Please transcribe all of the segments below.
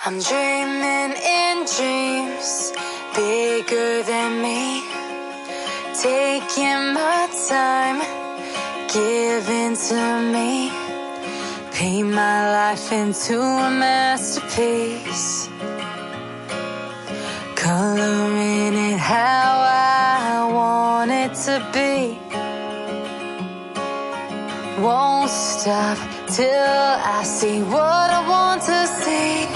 I'm dreaming in dreams bigger than me, taking my time, giving to me, paint my life into a masterpiece, coloring it how I want it to be. Won't stop till I see what I want to see.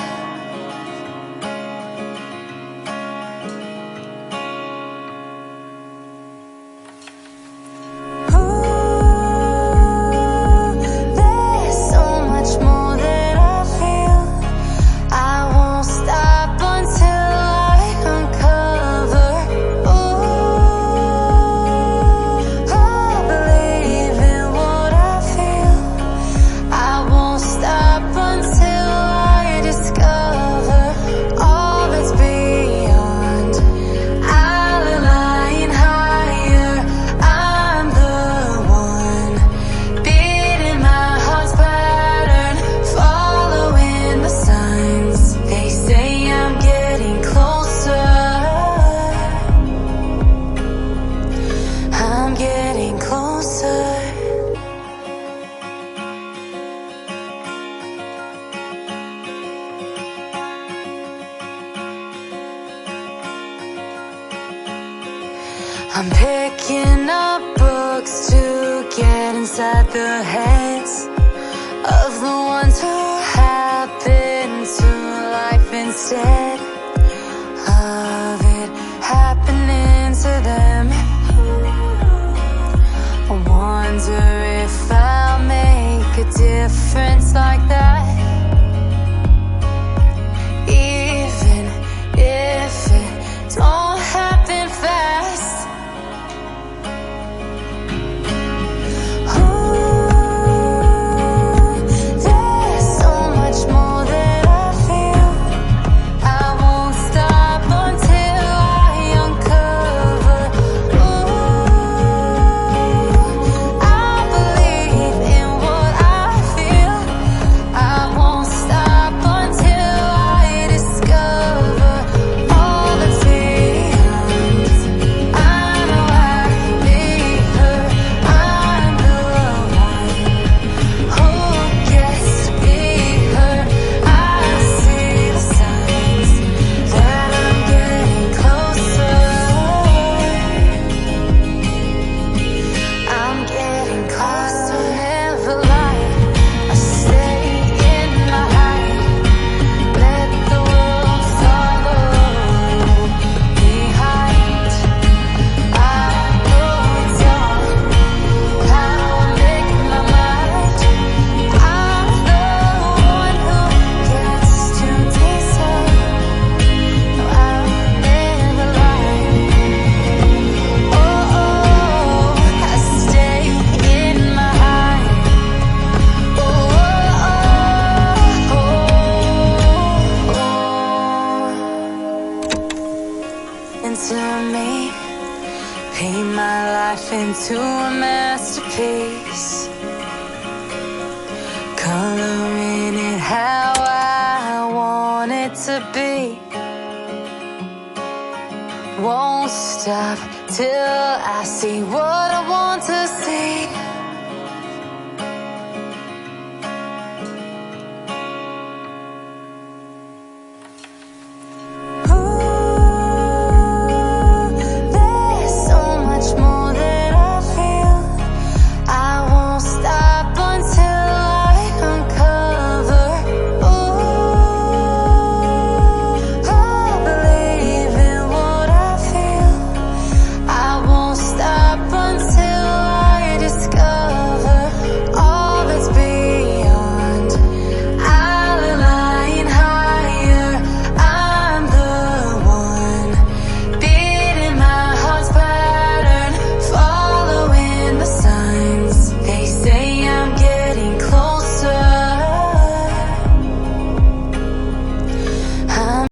I'm picking up books to get inside the heads of the ones who happen to life instead of it happening to them. I wonder if I'll make a difference like that, even if it don't happen fast. To me, paint my life into a masterpiece, coloring it how I want it to be. Won't stop till I see what I want to see.